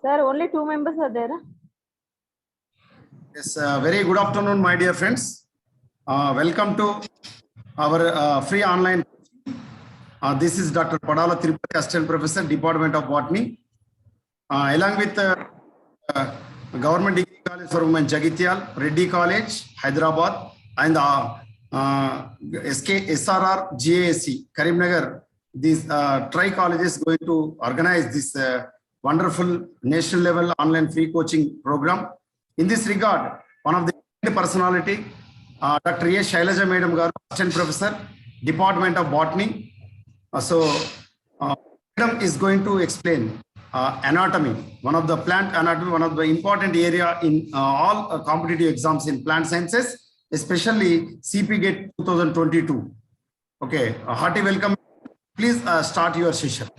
Sir, only 2 members are there. Yes, very good afternoon, my dear friends. Welcome to our free online. This is Dr. PADALA, Assistant Professor, Department of Botany. Along with Government Degree College for Women, Jagitial, Reddy College, Hyderabad, and SRR GASC, Karimnagar. These tri-colleges going to organize this wonderful national level online free coaching program. In this regard, one of the personality, Dr. A. Shailaja Madam Garu, Assistant Professor, Department of Botany. Madam is going to explain anatomy, one of the plant anatomy, one of the important area in all competitive exams in plant sciences, especially CPGET 2022. Okay, a hearty welcome. Please start your session.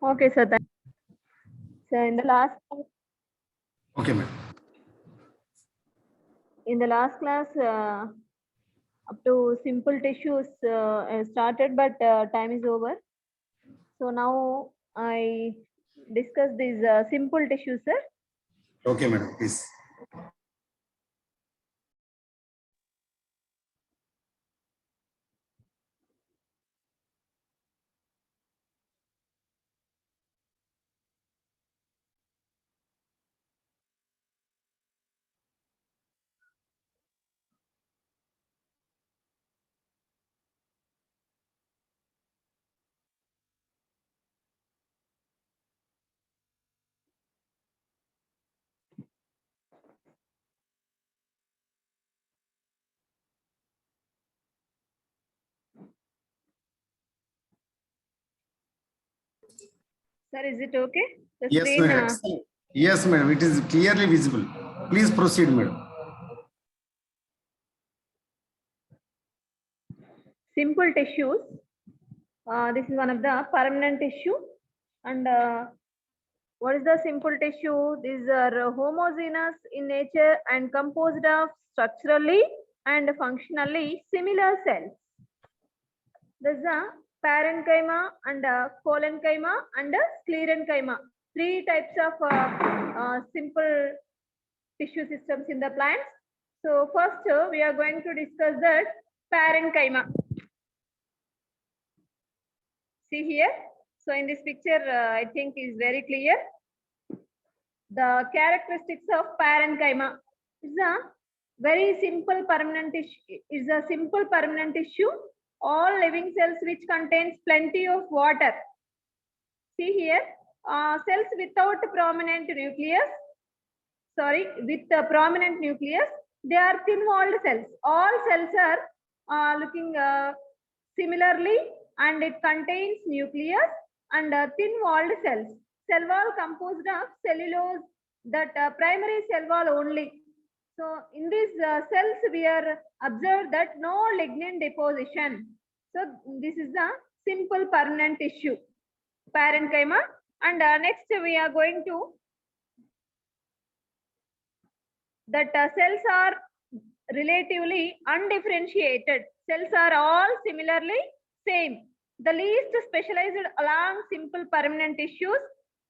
Okay, sir. So in the last class, up to simple tissues started, but time is over. So now I discuss these simple tissues, sir. Okay, madam, please. Sir, is it okay? The Yes, screen, madam. Yes, madam. It is clearly visible. Please proceed, madam. Simple tissues. This is one of the permanent tissue. And what is the simple tissue? These are homogeneous in nature and composed of structurally and functionally similar cells. There's a parenchyma and collenchyma and sclerenchyma. 3 types of simple tissue systems in the plants. So first we are going to discuss that parenchyma. See here. So in this picture, I think is very clear. The characteristics of parenchyma is a very simple permanent tissue. Is a simple permanent tissue. All living cells which contains plenty of water. See here, cells without prominent nucleus. Sorry, with a prominent nucleus, they are thin-walled cells. All cells are looking similarly, and it contains nucleus and thin-walled cells. Cell wall composed of cellulose, that primary cell wall only. So in these cells, we are observed that no lignin deposition. So this is the simple permanent tissue, parenchyma. And next we are going to that cells are relatively undifferentiated. Cells are all similarly same. The least specialized along simple permanent tissues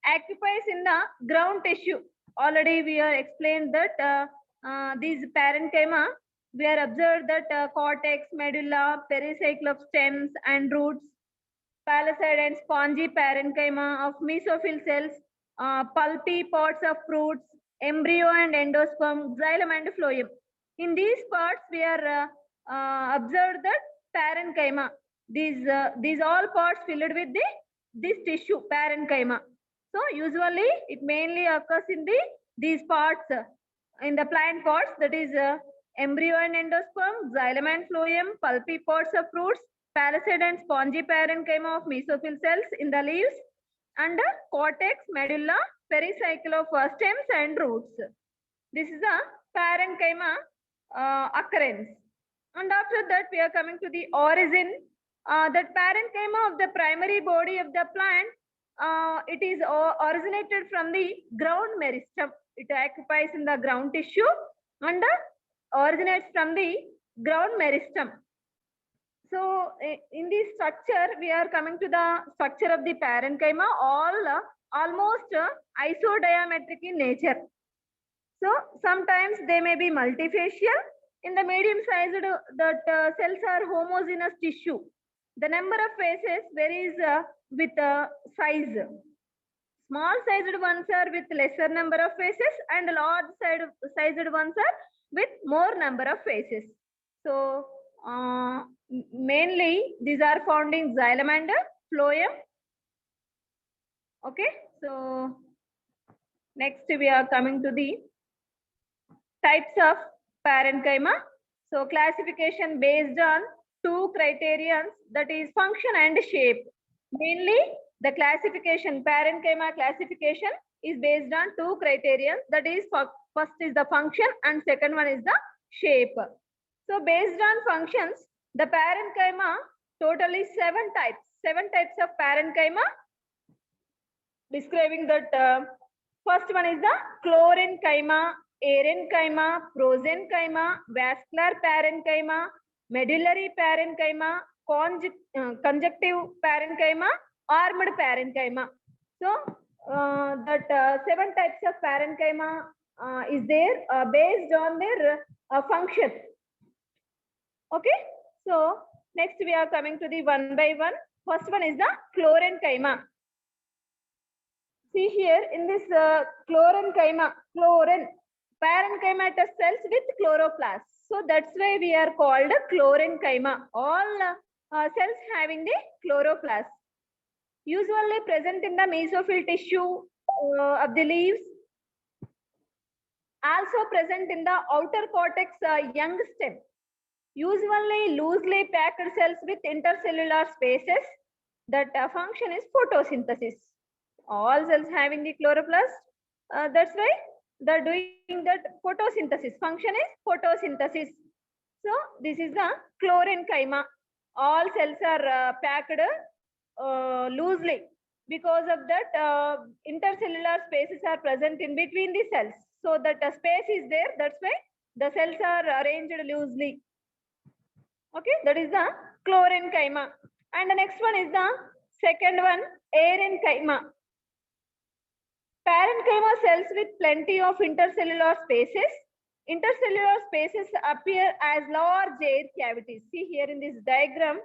occupies in the ground tissue. Already we have explained that these parenchyma, we are observed that cortex, medulla, pericycle of stems and roots, palisade and spongy parenchyma of mesophyll cells, pulpy pods of fruits, embryo and endosperm, xylem and phloem. In these parts, we are observed that parenchyma. These all parts filled with this tissue, parenchyma. So usually it mainly occurs in these parts, in the plant parts, that is embryo and endosperm, xylem and phloem, pulpy pods of fruits, palisade and spongy parenchyma of mesophyll cells in the leaves, and cortex, medulla, pericycle of stems and roots. This is a parenchyma occurrence. And after that, we are coming to the origin. That parenchyma of the primary body of the plant, it is originated from the ground meristem. It occupies in the ground tissue and originates from the ground meristem. So in this structure, we are coming to the structure of the parenchyma, all almost isodiametric in nature. So sometimes they may be multifacial. In the medium sized, that cells are homogeneous tissue. The number of faces varies with size. Small sized ones are with lesser number of faces, and large sized ones are with more number of faces. So mainly these are found in xylem and phloem. Okay, so next we are coming to the types of parenchyma. So classification based on two criterions, that is function and shape. Mainly the classification, parenchyma classification is based on two criterions, that is first is the function and second one is the shape. So based on functions, the parenchyma totally seven types of parenchyma, describing that first one is the Sclerenchyma, Parenchyma, Prosenchyma, Vascular Parenchyma, Medullary Parenchyma, Conjunctive Parenchyma, Armed Parenchyma. So that seven types of parenchyma is there based on their function. Okay, so next we are coming to the one by one. First one is the Sclerenchyma. See here in this Sclerenchyma, parenchymatous cells with chloroplasts. So that's why we are called Sclerenchyma. All cells having the chloroplasts. Usually present in the mesophyll tissue of the leaves. Also present in the outer cortex young stem. Usually loosely packed cells with intercellular spaces. That function is photosynthesis. All cells having the chloroplast. That's why they're doing that photosynthesis. Function is photosynthesis. So this is the Sclerenchyma. All cells are packed loosely. Because of that, intercellular spaces are present in between the cells. So that space is there. That's why the cells are arranged loosely. Okay, that is the Sclerenchyma. And the next one is the second one, Parenchyma. Parenchyma cells with plenty of intercellular spaces. Intercellular spaces appear as large air cavities. See here in this diagram,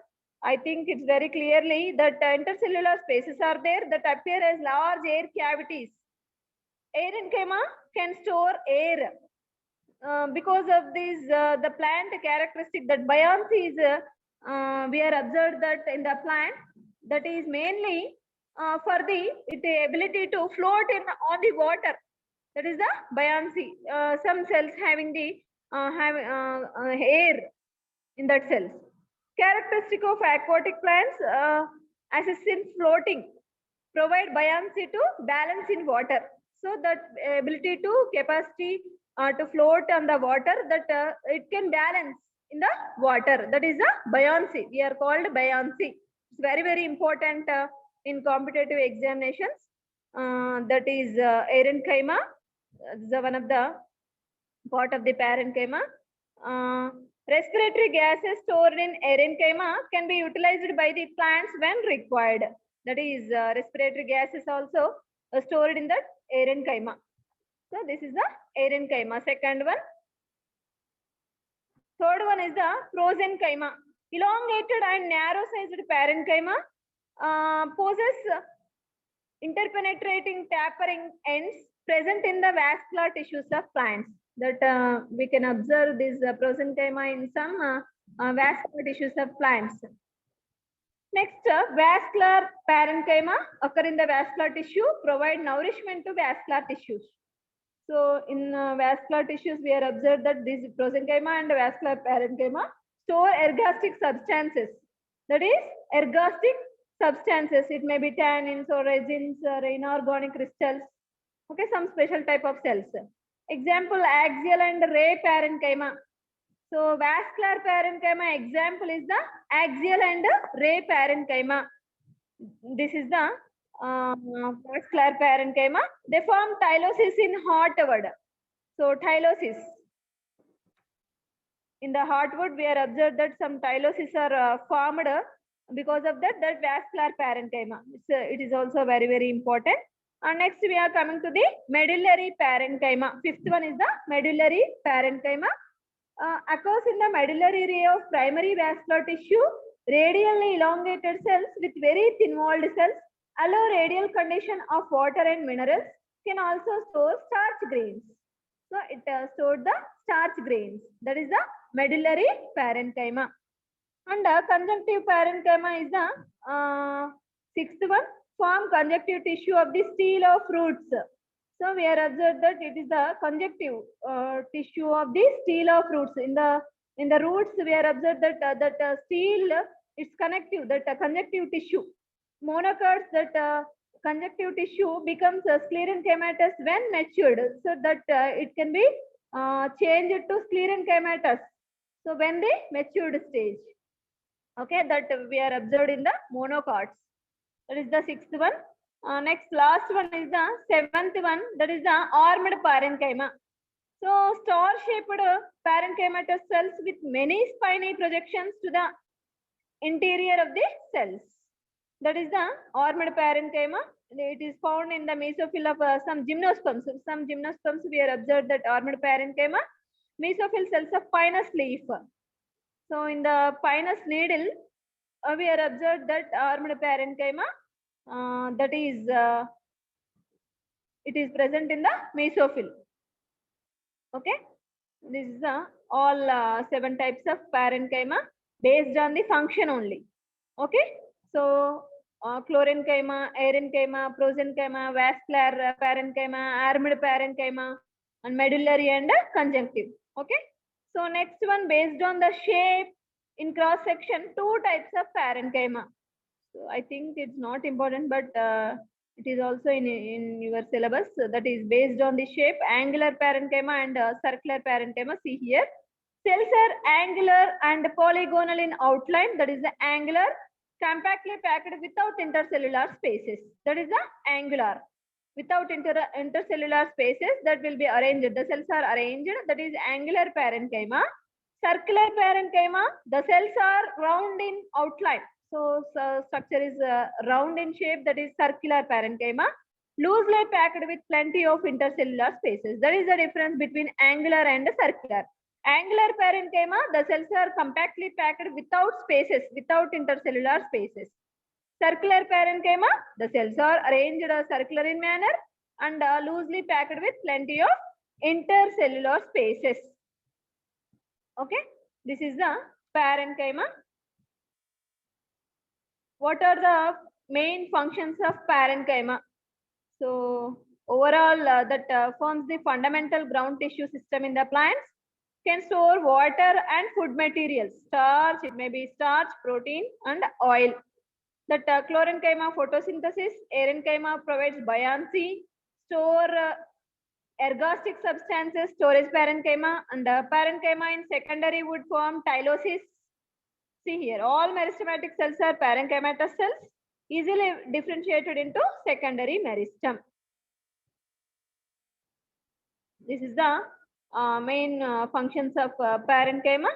I think it's very clearly that intercellular spaces are there that appear as large air cavities. Parenchyma can store air. Because of this, the plant characteristic that buoyancy is, we are observed that in the plant, that is mainly for the ability to float on the water. That is the buoyancy. Some cells having the air in that cells. Characteristic of aquatic plants, assist in floating, provide buoyancy to balance in water. So that ability to capacity to float on the water, that it can balance in the water. That is the buoyancy. We are called buoyancy. It's very, very important in competitive examinations. That is Parenchyma. This is one of the part of the parenchyma. Respiratory gases stored in parenchyma can be utilized by the plants when required. That is respiratory gases also stored in the parenchyma. So this is the parenchyma. Second one. Third one is the Prosenchyma. Elongated and narrow-sized parenchyma possess interpenetrating tapering ends present in the vascular tissues of plants. That we can observe this Prosenchyma in some vascular tissues of plants. Next, vascular parenchyma occur in the vascular tissue, provide nourishment to vascular tissues. So in vascular tissues, we are observed that this Prosenchyma and vascular parenchyma store ergastic substances. That is ergastic substances. It may be tannins or resins or inorganic crystals. Okay, some special type of cells. Example, axial and ray parenchyma. So vascular parenchyma example is the axial and ray parenchyma. This is the vascular parenchyma. They form tylosis in hot wood. So tylosis. In the heartwood, we are observed that some tyloses are formed because of that vascular parenchyma. It is also very, very important. And next we are coming to the medullary parenchyma. Fifth one is the medullary parenchyma. Occurs in the medullary area of primary vascular tissue. Radially elongated cells with very thin walled cells allow radial condition of water and minerals. Can also store starch grains. So it stored the starch grains. That is the medullary parenchyma. And conjunctive parenchyma is the sixth one. Form conjunctive tissue of the stele of roots. So we are observed that it is the conjunctive tissue of the stele of roots. In the roots, we are observed that stele is connective. That conjunctive tissue. Monocots that conjunctive tissue becomes sclerenchymatous when matured, so that it can be changed to sclerenchymatous. So when the matured stage, okay, that we are observed in the monocots. That is the sixth one. Next, last one is the seventh one. That is the armed parenchyma. So star-shaped parenchymatous cells with many spiny projections to the interior of the cells. That is the armed parenchyma. It is found in the mesophyll of some gymnosperms. Some gymnosperms we are observed that armed parenchyma, mesophyll cells of pinus leaf. So in the pinus needle, we are observed that armed parenchyma that is it is present in the mesophyll. Okay, this is all 7 types of parenchyma based on the function only. Okay, so chlorenchyma, aerenchyma, prosenchyma, vascular parenchyma, armed parenchyma, and medullary and conjunctive. Okay, so next one, based on the shape in cross section, 2 types of parenchyma. So I think it's not important, but it is also in your syllabus. So that is based on the shape, angular parenchyma and circular parenchyma. See here, cells are angular and polygonal in outline. That is the angular, compactly packed without intercellular spaces. That is the angular. Without intercellular spaces, that will be arranged. The cells are arranged. That is angular parenchyma. Circular parenchyma, the cells are round in outline. So structure is round in shape. That is circular parenchyma. Loosely packed with plenty of intercellular spaces. That is the difference between angular and circular. Angular parenchyma, the cells are compactly packed without spaces, without intercellular spaces. Circular parenchyma, the cells are arranged circular in manner and loosely packed with plenty of intercellular spaces. Okay, this is the parenchyma. What are the main functions of parenchyma? So overall, that forms the fundamental ground tissue system in the plants. Can store water and food materials, starch, it may be starch, protein, and oil. That chlorenchyma photosynthesis, aerenchyma provides buoyancy, store ergostic substances, storage parenchyma, and parenchyma in secondary would form tyloses. See here, all meristematic cells are parenchymatous cells, easily differentiated into secondary meristem. This is the main functions of parenchyma.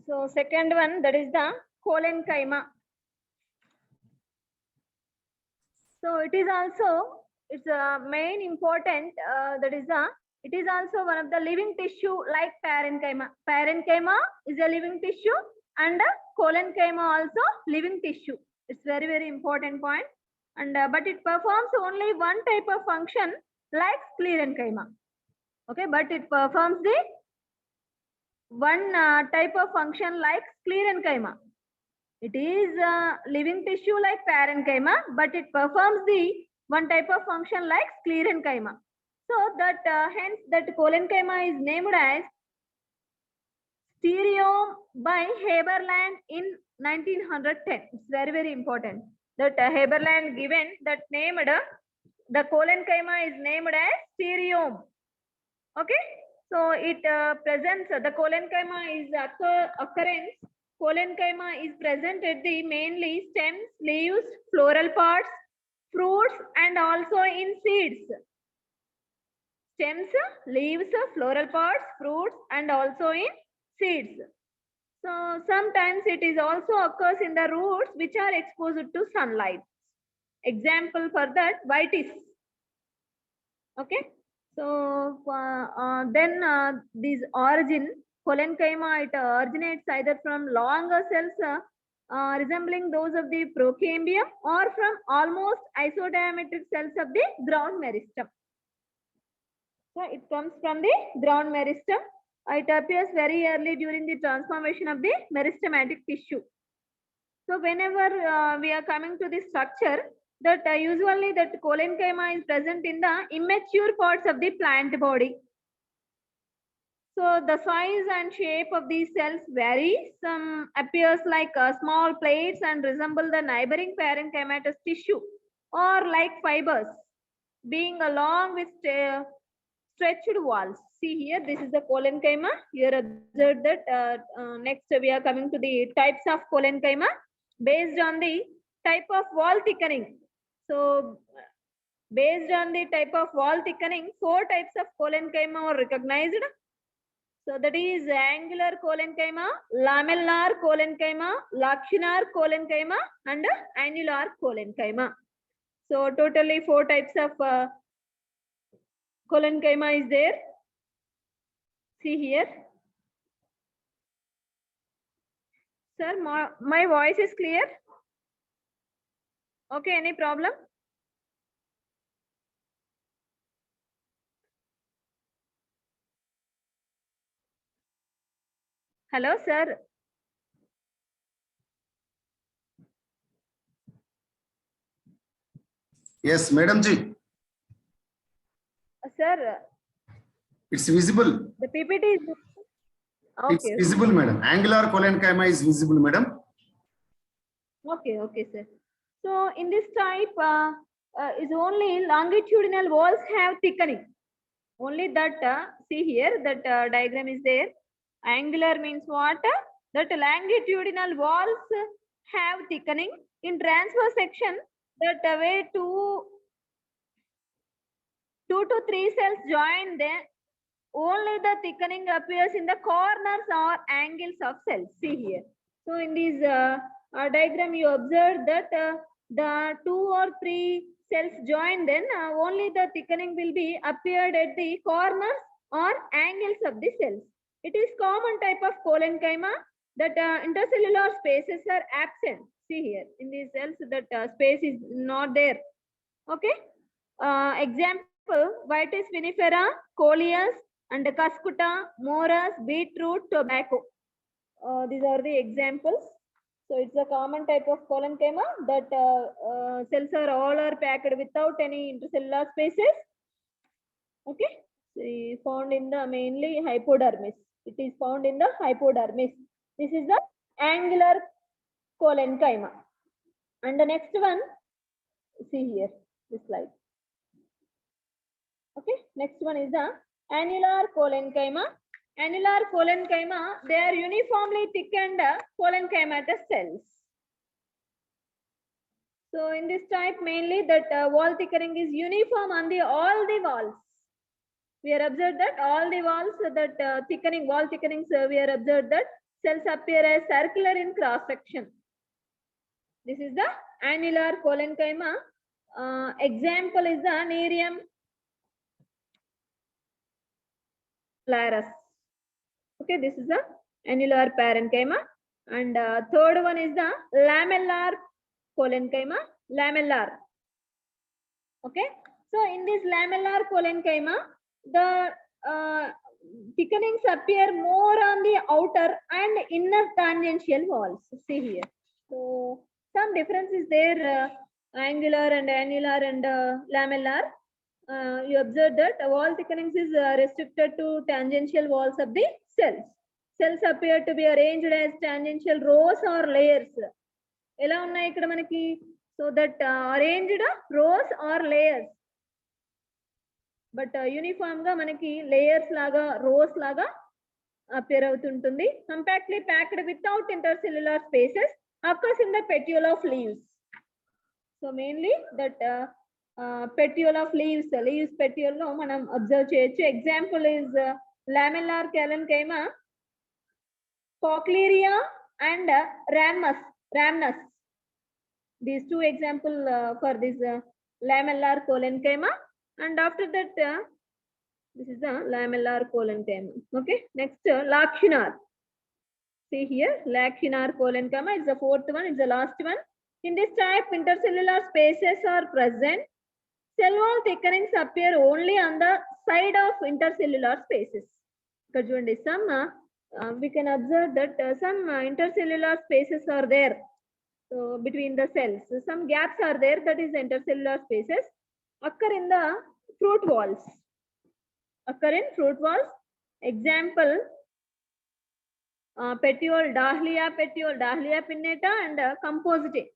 So second one, that is the Collenchyma. So it is also, it's a main important, that is it is also one of the living tissue like parenchyma. Parenchyma is a living tissue and Collenchyma also living tissue. It's very, very important point. and but it performs only one type of function like Sclerenchyma. Okay, but it performs the one type of function like Sclerenchyma. It is living tissue like parenchyma, but it performs the one type of function like Sclerenchyma. So that hence that Collenchyma is named as stereome by Haberland in 1910. It's very important that Haberland given that named the Collenchyma is named as stereome. Okay, so it presents the Collenchyma is occurrence. Collenchyma is present at the mainly stems, leaves, floral parts, fruits, and also in seeds. Stems, leaves, floral parts, fruits, and also in seeds. So sometimes it is also occurs in the roots which are exposed to sunlight. Example for that, vitis. Okay. So then this origin, Collenchyma, it originates either from longer cells resembling those of the procambium or from almost isodiametric cells of the ground meristem. So it comes from the ground meristem. It appears very early during the transformation of the meristematic tissue. So whenever we are coming to the structure, that usually that Collenchyma is present in the immature parts of the plant body. So the size and shape of these cells vary. Some appears like small plates and resemble the neighboring parenchymatous tissue or like fibers, being along with stretched walls. See here, this is the Collenchyma. Here observe that next we are coming to the types of Collenchyma based on the type of wall thickening. So based on the type of wall thickening, 4 types of Collenchyma are recognized. So that is angular Collenchyma, lamellar Collenchyma, lacunar Collenchyma, and annular Collenchyma. So totally 4 types of Collenchyma is there. See here. Sir, my voice is clear? Okay, any problem? Hello, sir. Yes, Madam Ji. Sir. It's visible. The PPT is okay. It's visible, madam. Angular Collenchyma is visible, madam. Okay, sir. So in this type is only longitudinal walls have thickening. Only that see here that diagram is there. Angular means what? That longitudinal walls have thickening. In transverse section, that way 2 to 3 cells join, then only the thickening appears in the corners or angles of cells. See here. So in this diagram, you observe that the 2 or 3 cells join, then only the thickening will be appeared at the corners or angles of the cells. It is common type of Collenchyma that intercellular spaces are absent. See here in these cells that space is not there. Okay. Example: Vitis vinifera, coleus, and cuscuta, moras, beetroot, tobacco. These are the examples. So it's a common type of Collenchyma that cells are all are packed without any intercellular spaces. Okay, found in the mainly hypodermis. It is found in the hypodermis. This is the angular Collenchyma. And the next one, see here, this slide. Okay, next one is the annular Collenchyma. Annular Collenchyma, they are uniformly thickened Collenchymatous cells. So in this type, mainly that wall thickening is uniform on all the walls. We are observed that all the walls that thickening, wall thickenings, we are observed that cells appear as circular in cross section. This is the annular Collenchyma. Example is the Nerium Larus. Okay, this is the annular parenchyma. And third one is the lamellar Collenchyma. Lamellar. Okay, so in this lamellar collenchyma, the thickenings appear more on the outer and inner tangential walls. See here. So some difference is there, angular and annular and lamellar. You observe that wall thickenings is restricted to tangential walls of the cells. Cells appear to be arranged as tangential rows or layers. ఎలా ఉన్నాయి ఇక్కడ మనకి? So that arranged rows or layers. But uniform గా మనకి layers లాగా rows లాగా appear అవుతుంటుంది. Compactly packed without intercellular spaces occurs in the petiole of leaves. So mainly that petiole of leaves petiole లో మనం observe చేయొచ్చు. Example is lamellar collenchyma, cochlearia and rhamnus. These two example for this lamellar collenchyma, and after that this is the lamellar collenchyma. Okay, next lacunar. See here, lacunar collenchyma is the fourth one, it's the last one. In this type, intercellular spaces are present. Cell wall thickenings appear only on the side of intercellular spaces. Some we can observe that some intercellular spaces are there. So between the cells, some gaps are there, that is intercellular spaces occur in the fruit walls. Example, petiole, dahlia pinnata and composite.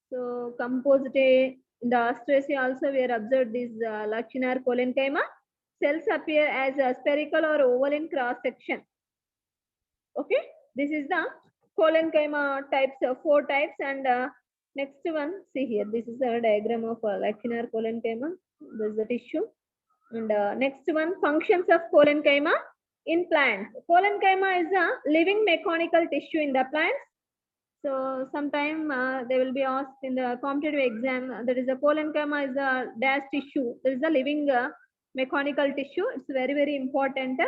So composite in the Austraceae also we are observed this lacunar collenchyma. Cells appear as a spherical or oval in cross section. Okay, this is the collenchyma types, 4 types, and next one, see here, this is a diagram of lacunar collenchyma. This is the tissue, and next one, functions of collenchyma in plants. Collenchyma is a living mechanical tissue in the plants. So sometime they will be asked in the competitive exam, that is a collenchyma is a dash tissue. There is a living mechanical tissue. It's very, very important.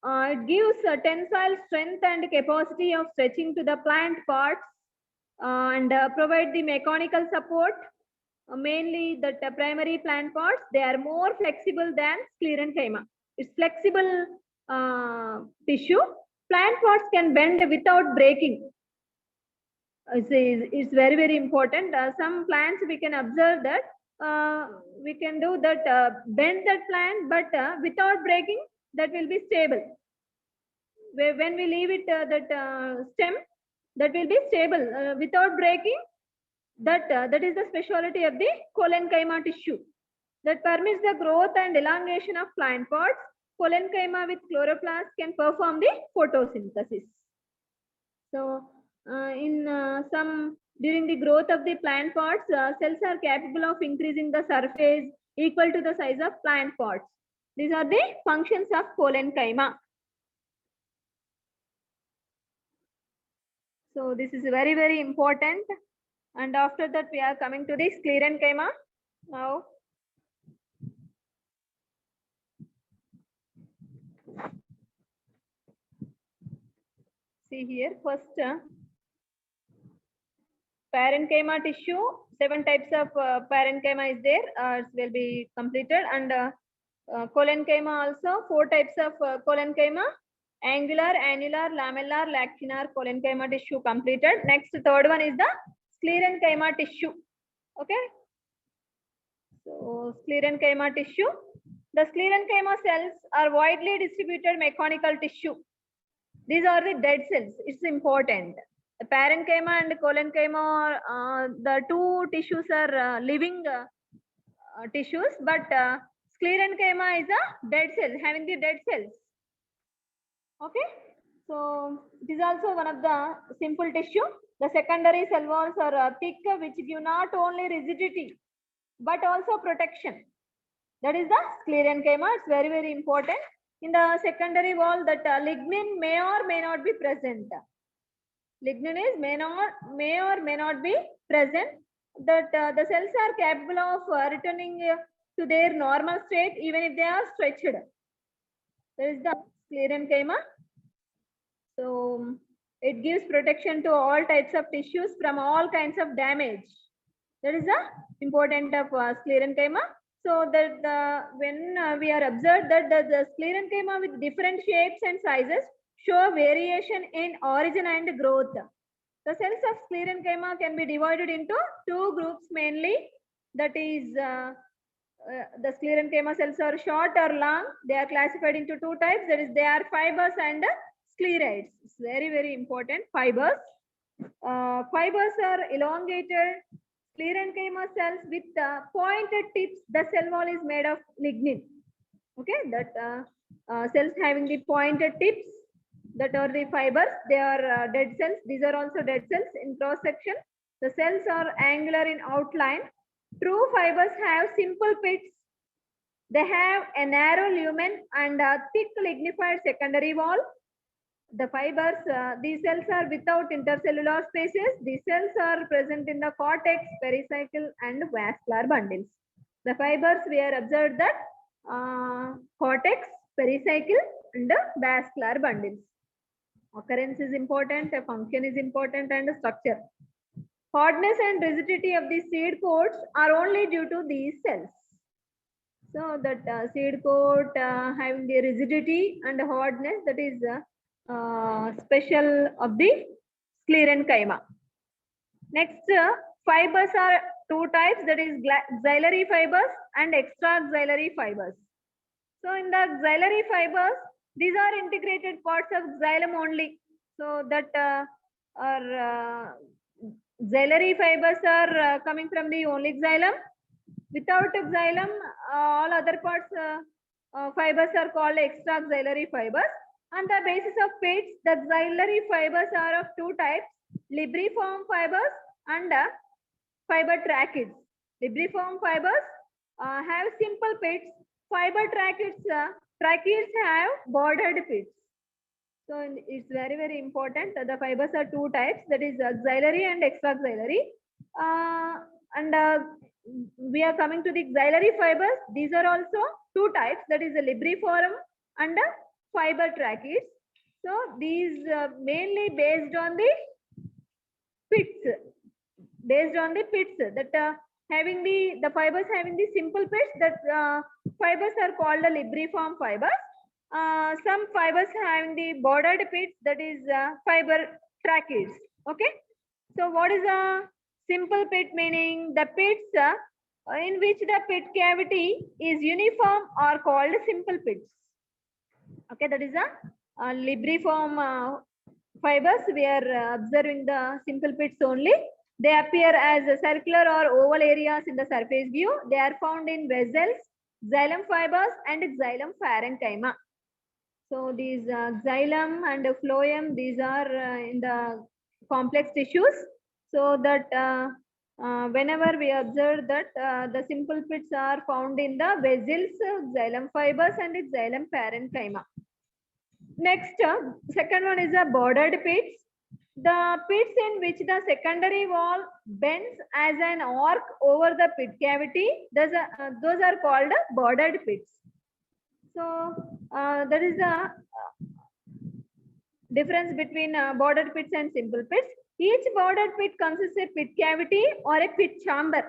It gives tensile strength and capacity of stretching to the plant parts and provide the mechanical support. Mainly that primary plant parts, they are more flexible than Sclerenchyma. It's flexible tissue. Plant parts can bend without breaking. It's very, very important. Some plants we can observe that we can do that, bend that plant, but without breaking, that will be stable. When we leave it, that stem, that will be stable without breaking. That is the specialty of the collenchyma tissue, that permits the growth and elongation of plant parts. Collenchyma with chloroplasts can perform the photosynthesis. So during the growth of the plant parts, cells are capable of increasing the surface equal to the size of plant parts. These are the functions of collenchyma. So this is very, very important. And after that, we are coming to the Sclerenchyma now. See here, first parenchyma tissue. 7 types of parenchyma is there. It will be completed, and collenchyma also 4 types of collenchyma: angular, annular, lamellar, lacunar collenchyma tissue completed. Next, third one is the Sclerenchyma tissue. Okay, so Sclerenchyma tissue. The Sclerenchyma cells are widely distributed mechanical tissue. These are the dead cells. It's important. The parenchyma and collenchyma, the 2 tissues are living tissues, but Sclerenchyma is a dead cell, having the dead cells. Okay, so it is also one of the simple tissue. The secondary cell walls are thick, which give not only rigidity but also protection. That is the Sclerenchyma. It's very, very important. In the secondary wall, that lignin may or may not be present. Lignin is may or may not be present. That the cells are capable of returning to their normal state even if they are stretched. That is the Sclerenchyma. So it gives protection to all types of tissues from all kinds of damage. That is the important of Sclerenchyma. So that when we are observed that the Sclerenchyma with different shapes and sizes show variation in origin and growth. The cells of Sclerenchyma can be divided into two groups mainly. That is, the Sclerenchyma cells are short or long. They are classified into two types. That is, they are fibers and sclerides. It's very, very important. Fibers. Fibers are elongated Sclerenchyma cells with pointed tips. The cell wall is made of lignin. Okay, that cells having the pointed tips, that are the fibers. They are dead cells. These are also dead cells in cross section. The cells are angular in outline. True fibers have simple pits. They have a narrow lumen and a thick lignified secondary wall. The fibers, these cells are without intercellular spaces. These cells are present in the cortex, pericycle, and vascular bundles. The fibers, we are observed that cortex, pericycle, and vascular bundles. Occurrence is important, function is important, and structure. Hardness and rigidity of the seed coats are only due to these cells. So that seed coat having the rigidity and hardness, that is special of the Sclerenchyma. Next, fibers are two types, that is Xylory fibers and Extraxilary fibers. So in the Xylory fibers, these are integrated parts of xylem only. So that Xylory fibers are coming from the only xylem. Without xylem, all other parts fibers are called extraxillary fibers. On the basis of pits, the xylory fibers are of two types, libriform fibers and fiber tracheids. Libriform fibers have simple pits. Fiber tracheids have bordered pits. So it's very, very important. The fibers are two types, that is xylory and extraxillary. We are coming to the xylory fibers. These are also two types, that is a libriform and a fiber tracheids. So these mainly based on the pits, that having the fibers having the simple pits, that fibers are called the libriform fibers. Some fibers having the bordered pits, that is fiber tracheids. Okay. So what is a simple pit meaning? The pits in which the pit cavity is uniform are called simple pits. Okay, that is a libriform fibers. We are observing the simple pits only. They appear as circular or oval areas in the surface view. They are found in vessels, xylem fibers, and xylem parenchyma. So these xylem and phloem, these are in the complex tissues. So that whenever we observe that the simple pits are found in the vessels, xylem fibers, and xylem parenchyma. Next, second one is the bordered pits. The pits in which the secondary wall bends as an arc over the pit cavity, those are called bordered pits. So that is the difference between bordered pits and simple pits. Each bordered pit consists of a pit cavity or a pit chamber.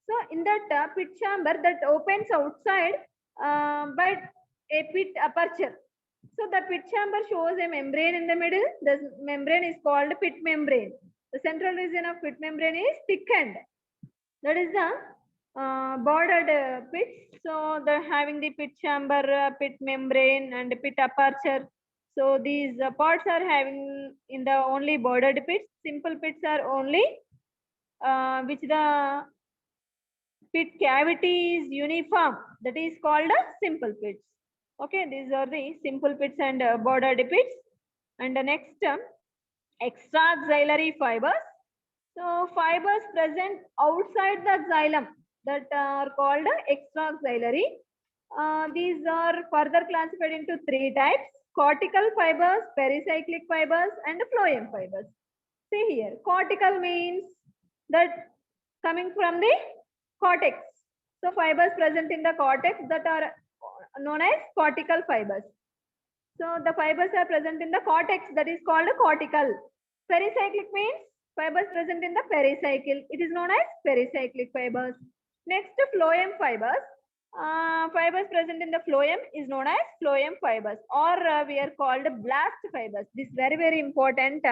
So in that pit chamber that opens outside by a pit aperture. So the pit chamber shows a membrane in the middle. The membrane is called pit membrane. The central region of pit membrane is thickened. That is the bordered pits. So they're having the pit chamber, pit membrane, and pit aperture. So these parts are having in the only bordered pits. Simple pits are only which the pit cavity is uniform. That is called simple pits. Okay, these are the simple pits and bordered pits. And the next term, extraxillary fibers. So fibers present outside the xylem that are called extraxillary. These are further classified into three types: cortical fibers, pericyclic fibers, and phloem fibers. See here, cortical means that coming from the cortex. So fibers present in the cortex that are known as cortical fibers. So the fibers are present in the cortex, that is called cortical. Pericyclic means Fibers present in the pericycle. It is known as pericyclic fibers. Next, phloem fibers. Fibers present in the phloem is known as phloem fibers, or we are called blast fibers. This is very, very important.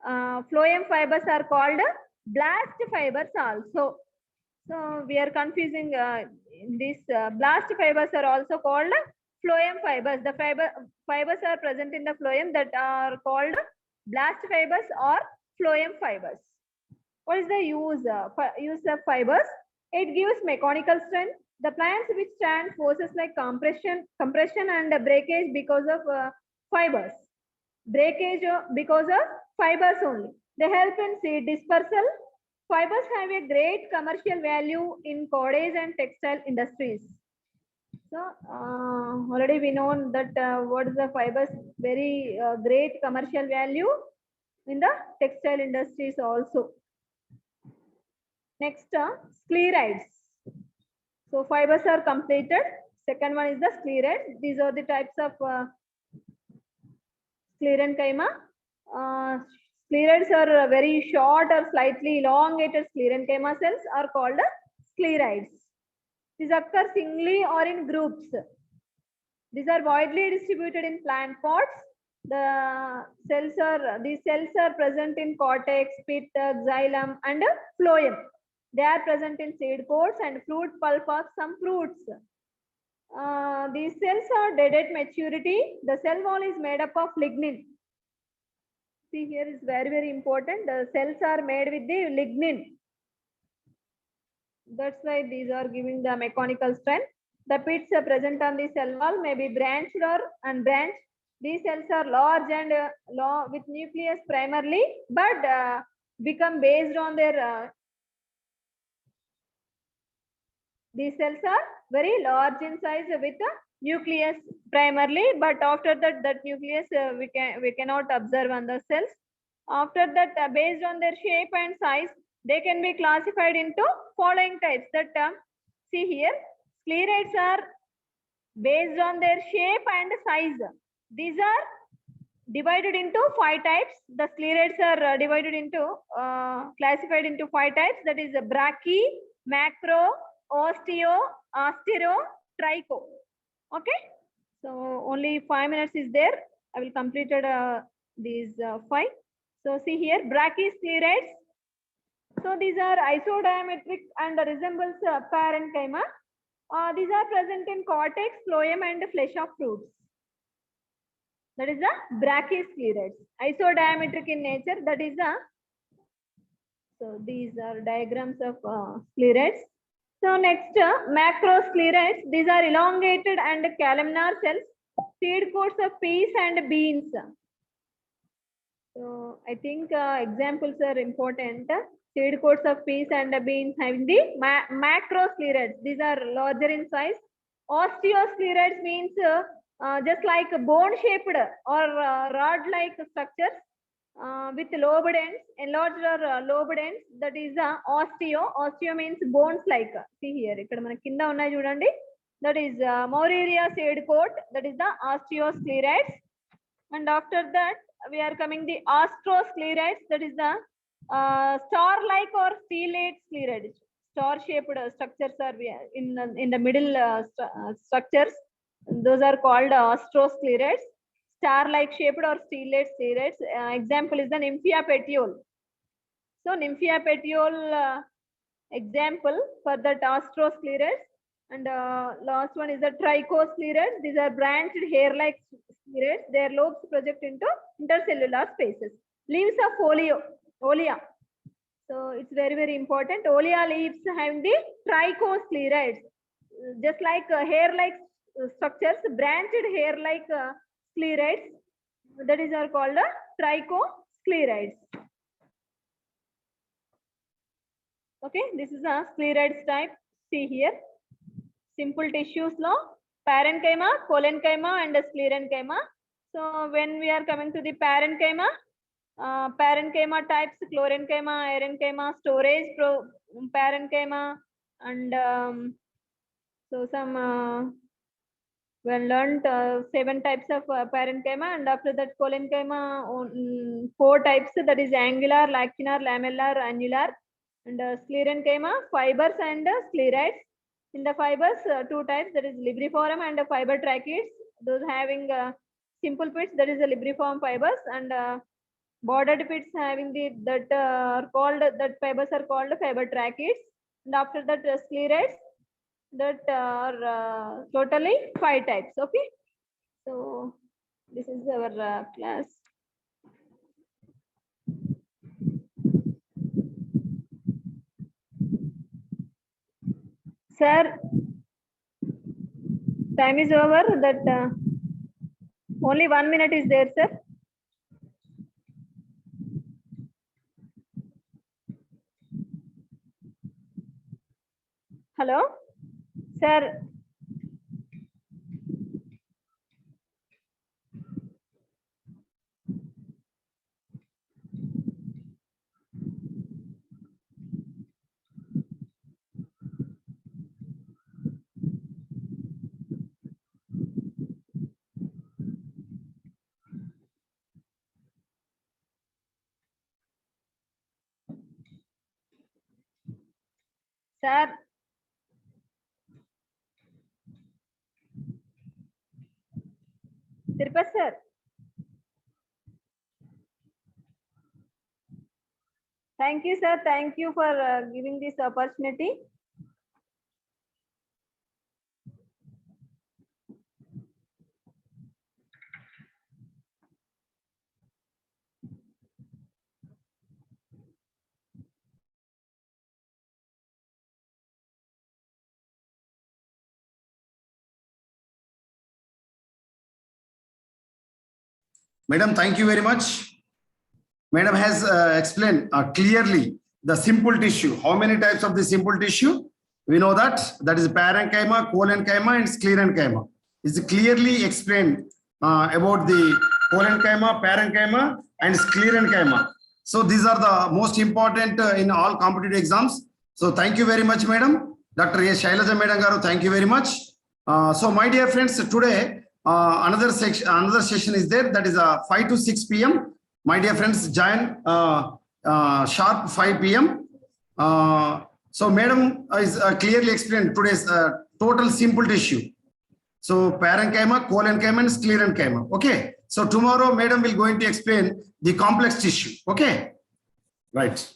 Phloem fibers are called blast fibers also. So we are confusing these blast fibers are also called phloem fibers. The fibers are present in the phloem that are called blast fibers or phloem fibers. What is the use of fibers? It gives mechanical strength. The plants withstand forces like compression and breakage because of fibers. Breakage because of fibers only. They help in seed dispersal. Fibers have a great commercial value in cottage and textile industries. So already we know that what is the fibers very great commercial value in the textile industries also. Next, sclerides. So fibers are completed. Second one is the sclerides. These are the types of Sclerenchyma. Sclerides are very short or slightly elongated Sclerenchyma cells are called sclerides. These occur singly or in groups. These are widely distributed in plant pots. These cells are present in cortex, pit, xylem, and phloem. They are present in seed coats and fruit pulp of some fruits. These cells are dead at maturity. The cell wall is made up of lignin. See, here is very, very important. The cells are made with the lignin. That's why these are giving the mechanical strength. The pits are present on the cell wall may be branched or unbranched. These cells are large and with nucleus primarily, but become based on their. These cells are very large in size with a nucleus primarily, but after that nucleus we cannot observe on the cells. After that, based on their shape and size, they can be classified into following types. See here, sclerides are based on their shape and size. These are divided into 5 types. The sclerides are divided into classified into 5 types. That is brachy, macro, osteo, astero, tricho. Okay. So only 5 minutes is there. I will complete these 5. So see here, brachysclerides. So these are isodiametric and resembles parenchyma. These are present in cortex, phloem, and flesh of fruits. That is the brachysclerides. Isodiametric in nature. That is the. So these are diagrams of sclerides. So next, macrosclerides. These are elongated and columnar cells. Seed coats of peas and beans. So I think examples are important. Seed coats of peas and beans having the macrosclerides. These are larger in size. Osteosclerides means just like bone-shaped or rod-like structures with lobed ends, enlarged or lobed ends. That is osteo. Osteo means bones-like. See here, ikkada mana kinda unnai chudandi. That is Maureria seed coat. That is the osteosclerides. And after that, we are coming the astrosclerides. That is the star-like or stellate sclerides. Star-shaped structures are in the middle structures. Those are called astrosclerides. Star-like shaped or stellate sclerides. Example is the Nymphia petiole. So Nymphia petiole example for that astrosclerides. And last one is the trichosclerides. These are branched hair-like sclerides. Their lobes project into intercellular spaces. Leaves of olea. So it's very, very important. Olea leaves having the trichosclerides. Just like hair-like structures, branched hair-like sclerides. That is are called trichosclerides. Okay, this is a sclerides type. See here. Simple tissues law, parenchyma, collenchyma, and sclerenchyma. So when we are coming to the parenchyma, parenchyma types, chlorenchyma, aerenchyma, storage parenchyma, and so some We learned 7 types of parenchyma, and after that collenchyma 4 types, that is angular, lacunar, lamellar, annular, and sclerenchyma fibers and sclerides. In the fibers, 2 types, that is libriform and fiber tracheids. Those having simple pits, that is the libriform fibers, and bordered pits having that fibers are called fiber tracheids. And after that, sclerides, that are totally 5 types. Okay, so this is our class. Sir, time is over. That only 1 minute is there, sir. Hello, sir. Sir. Tirupati sir. Thank you, sir. Thank you for giving this opportunity. Madam, thank you very much. Madam has explained clearly the simple tissue. How many types of the simple tissue? We know that is parenchyma, collenchyma, and sclerenchyma. It's clearly explained about the collenchyma, parenchyma, and sclerenchyma. So these are the most important in all competitive exams. So thank you very much, madam. Dr. A. Shailaja Madam Garu, thank you very much. So my dear friends, today another session is there, that is 5 to 6 p.m. My dear friends, join sharp 5 p.m. So madam is clearly explained today's total simple tissue. So parenchyma, collenchyma, and sclerenchyma. Okay. So tomorrow madam will going to explain the complex tissue. Okay. Right.